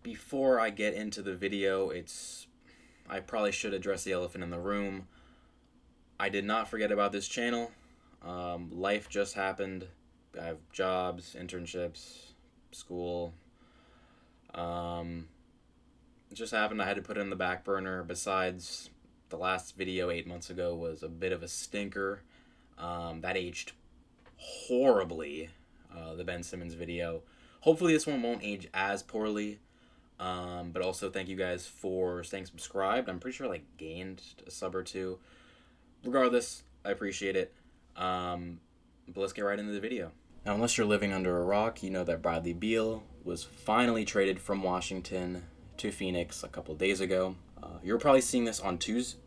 Before I get into the video, I probably should address the elephant in the room. I did not forget about this channel. Life just happened. I have jobs, internships, school. It just happened I had to put it in the back burner. Besides, the last video 8 months ago was a bit of a stinker. That aged horribly, the Ben Simmons video. Hopefully this one won't age as poorly. But also thank you guys for staying subscribed. I'm pretty sure I gained a sub or two. Regardless, I appreciate it. But let's get right into the video. Now, unless you're living under a rock, you know that Bradley Beal was finally traded from Washington to Phoenix a couple of days ago. You're probably seeing this on Tuesday.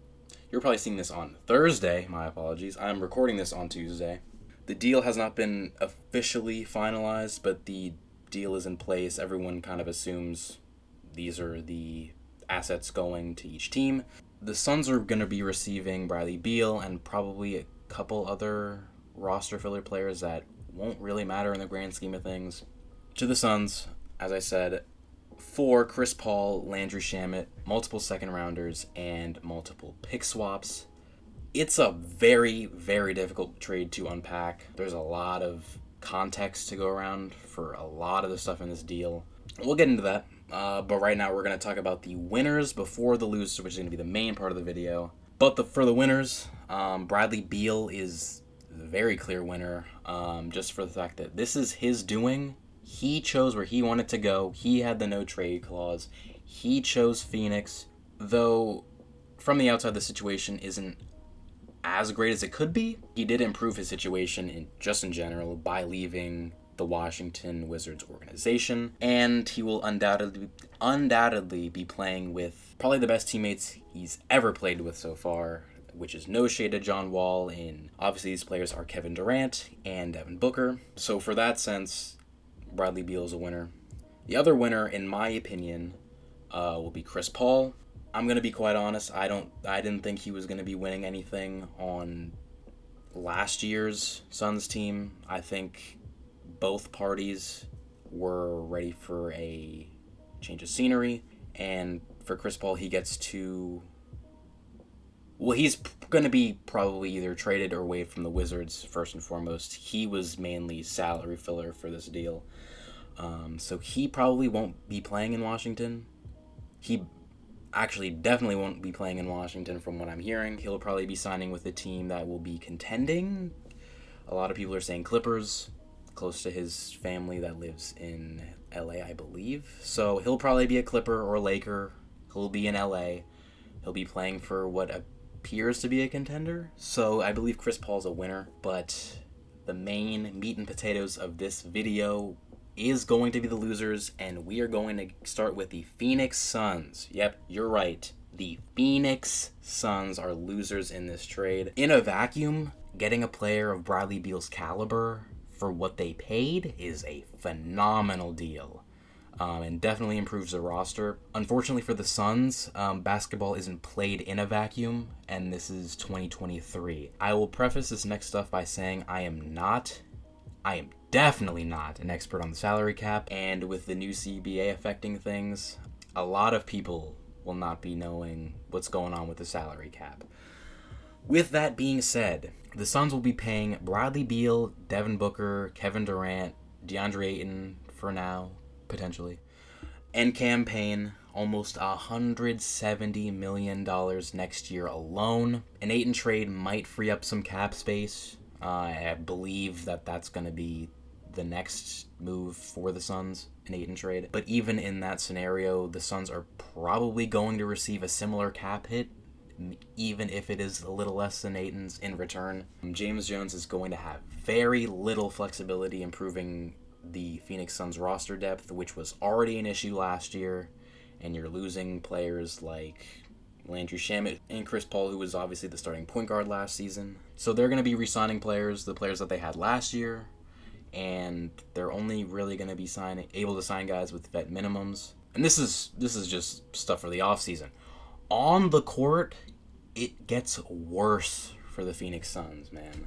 You're probably seeing this on Thursday. My apologies. I'm recording this on Tuesday. The deal has not been officially finalized, but the deal is in place. Everyone kind of assumes these are the assets going to each team. The Suns are going to be receiving Bradley Beal and probably a couple other roster filler players that won't really matter in the grand scheme of things. To the Suns, as I said, for Chris Paul, Landry Shamet, multiple second rounders, and multiple pick swaps. It's a very, very difficult trade to unpack. There's a lot of context to go around for a lot of the stuff in this deal. We'll get into that. But right now we're going to talk about the winners before the losers, which is going to be the main part of the video. But for the winners, Bradley Beal is the very clear winner, just for the fact that this is his doing. He chose where he wanted to go. He had the no trade clause. He chose Phoenix, though from the outside the situation isn't as great as it could be. He did improve his situation in general by leaving the Washington Wizards organization, and he will undoubtedly be playing with probably the best teammates he's ever played with so far, which is no shade to John Wall, and obviously these players are Kevin Durant and Devin Booker. So for that sense, Bradley Beal is a winner. The other winner, in my opinion, will be Chris Paul. I'm going to be quite honest, I didn't think he was going to be winning anything on last year's Suns team. I think both parties were ready for a change of scenery, and for Chris Paul, he gets to... Well, he's going to be probably either traded or waived from the Wizards, first and foremost. He was mainly salary filler for this deal. So he probably won't be playing in Washington. He actually definitely won't be playing in Washington from what I'm hearing. He'll probably be signing with a team that will be contending. A lot of people are saying Clippers, close to his family that lives in LA, I believe. So he'll probably be a Clipper or a Laker. He'll be in LA. He'll be playing for what appears to be a contender. So I believe Chris Paul's a winner. But the main meat and potatoes of this video is going to be the losers, and we are going to start with the Phoenix Suns. Yep, you're right. The Phoenix Suns are losers in this trade. In a vacuum, getting a player of Bradley Beal's caliber for what they paid is a phenomenal deal, and definitely improves the roster. Unfortunately for the Suns, basketball isn't played in a vacuum, and this is 2023. I will preface this next stuff by saying I am definitely not an expert on the salary cap, and with the new CBA affecting things, a lot of people will not be knowing what's going on with the salary cap. With that being said, the Suns will be paying Bradley Beal, Devin Booker, Kevin Durant, DeAndre Ayton for now, potentially, and Cam Payne almost $170 million next year alone. An Ayton trade might free up some cap space. I believe that's going to be the next move for the Suns, an Ayton trade. But even in that scenario, the Suns are probably going to receive a similar cap hit, even if it is a little less than Ayton's in return. James Jones is going to have very little flexibility improving the Phoenix Suns roster depth, which was already an issue last year, and you're losing players like Landry Shamet and Chris Paul, who was obviously the starting point guard last season. So they're going to be re-signing the players that they had last year, and they're only really going to be able to sign guys with vet minimums. And this is just stuff for the offseason. On the court, it gets worse for the Phoenix Suns, man.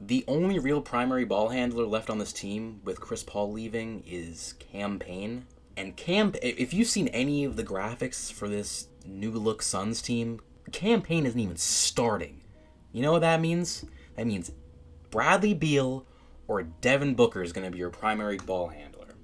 The only real primary ball handler left on this team with Chris Paul leaving is Cam Payne, And Cam, if you've seen any of the graphics for this new look Suns team, campaign isn't even starting. You know what that means? That means Bradley Beal or Devin Booker is going to be your primary ball handler.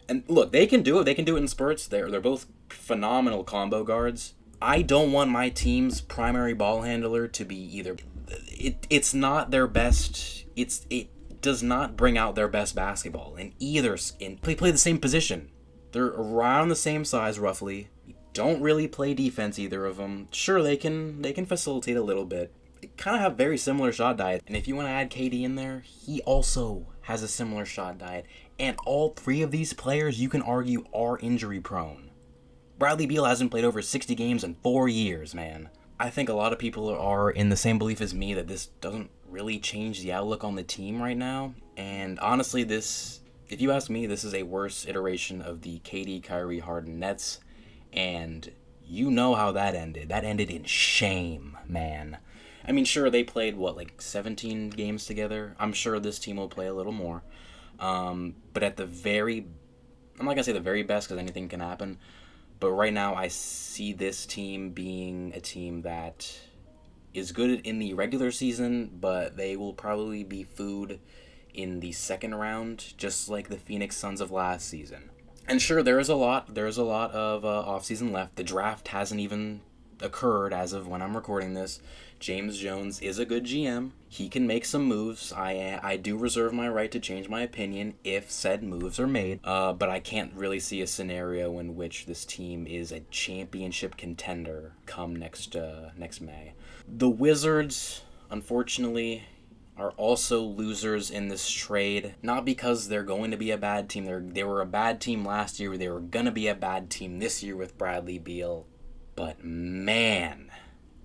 And look, they can do it. They can do it in spurts. They're both phenomenal combo guards. I don't want my team's primary ball handler to be either. It's not their best. It does not bring out their best basketball in either. Play the same position. They're around the same size roughly. Don't really play defense, either of them. Sure, they can facilitate a little bit. They kind of have very similar shot diet. And if you want to add KD in there, he also has a similar shot diet. And all three of these players, you can argue, are injury prone. Bradley Beal hasn't played over 60 games in 4 years, man. I think a lot of people are in the same belief as me that this doesn't really change the outlook on the team right now. And honestly, if you ask me, this is a worse iteration of the KD, Kyrie, Harden Nets. And you know how that ended. That ended in shame, man. I mean, sure, they played, 17 games together? I'm sure this team will play a little more. But at I'm not going to say the very best because anything can happen. But right now, I see this team being a team that is good in the regular season, but they will probably be food in the second round, just like the Phoenix Suns of last season. And sure, there's a lot of offseason left. The draft hasn't even occurred as of when I'm recording this. James Jones is a good GM. He can make some moves. I do reserve my right to change my opinion if said moves are made. But I can't really see a scenario in which this team is a championship contender come next May. The Wizards, unfortunately, are also losers in this trade. Not because they're going to be a bad team. They were a bad team last year. They were going to be a bad team this year with Bradley Beal. But man,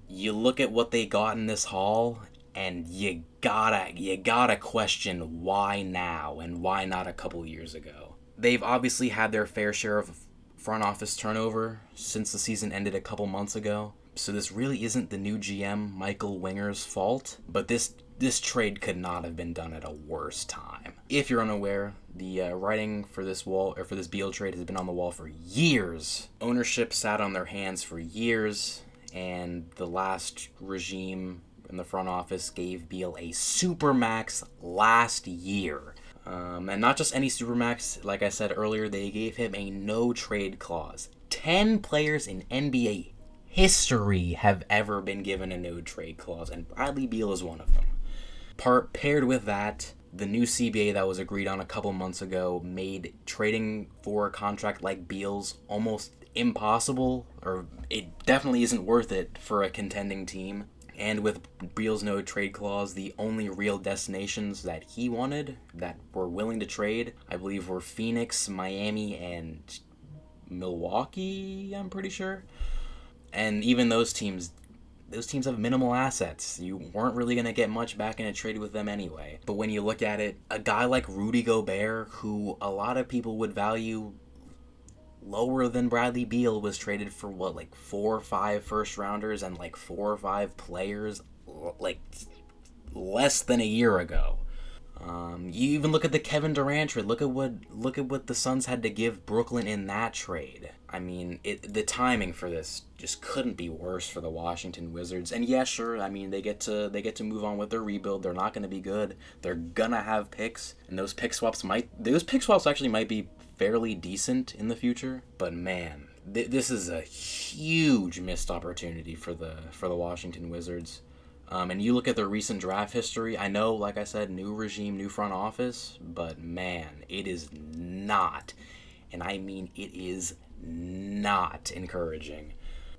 you look at what they got in this haul, and you gotta question why now and why not a couple years ago. They've obviously had their fair share of front office turnover since the season ended a couple months ago. So this really isn't the new GM, Michael Winger's fault, but this trade could not have been done at a worse time. If you're unaware, the writing for this Beal trade has been on the wall for years. Ownership sat on their hands for years, and the last regime in the front office gave Beal a supermax last year. And not just any supermax, like I said earlier, they gave him a no-trade clause. 10 players in NBA history have ever been given a no-trade clause, and Bradley Beal is one of them. Paired with that, the new CBA that was agreed on a couple months ago made trading for a contract like Beal's almost impossible, or it definitely isn't worth it for a contending team. And with Beal's no trade clause, the only real destinations that he wanted that were willing to trade, I believe, were Phoenix, Miami, and Milwaukee, I'm pretty sure. And even those teams have minimal assets. You weren't really going to get much back in a trade with them anyway. But when you look at it, a guy like Rudy Gobert, who a lot of people would value lower than Bradley Beal, was traded for 4 or 5 first rounders and 4 or 5 players less than a year ago. You even look at the Kevin Durant trade. Look at what the Suns had to give Brooklyn in that trade. I mean, the timing for this just couldn't be worse for the Washington Wizards. And yeah, sure, I mean, they get to move on with their rebuild. They're not going to be good. They're gonna have picks, and those pick swaps actually might be fairly decent in the future. But man, this is a huge missed opportunity for the Washington Wizards. And you look at their recent draft history, I know, like I said, new regime, new front office, but man, it is not, and I mean it is not encouraging.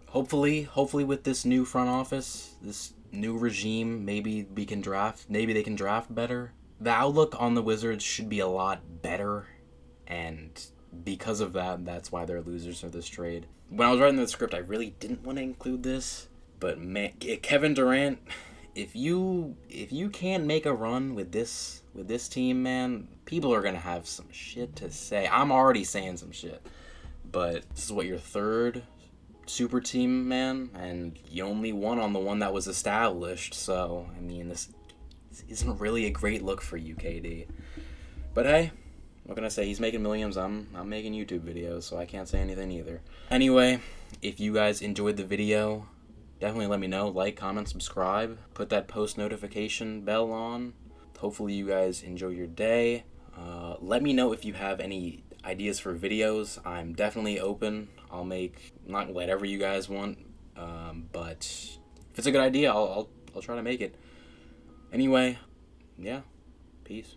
Hopefully with this new front office, this new regime, maybe they can draft better. The outlook on the Wizards should be a lot better, and because of that, that's why they're losers of this trade. When I was writing the script, I really didn't want to include this, but man, Kevin Durant, if you can't make a run with this team, man, people are gonna have some shit to say. I'm already saying some shit, but this is your third super team, man, and you only won on the one that was established. So I mean, this isn't really a great look for you, KD. But hey, What can I say? He's making millions. I'm making YouTube videos, so I can't say anything either. Anyway, if you guys enjoyed the video, definitely let me know. Like, comment, subscribe. Put that post notification bell on. Hopefully you guys enjoy your day. Let me know if you have any ideas for videos. I'm definitely open. I'll make not whatever you guys want, but if it's a good idea, I'll try to make it. Anyway, yeah, peace.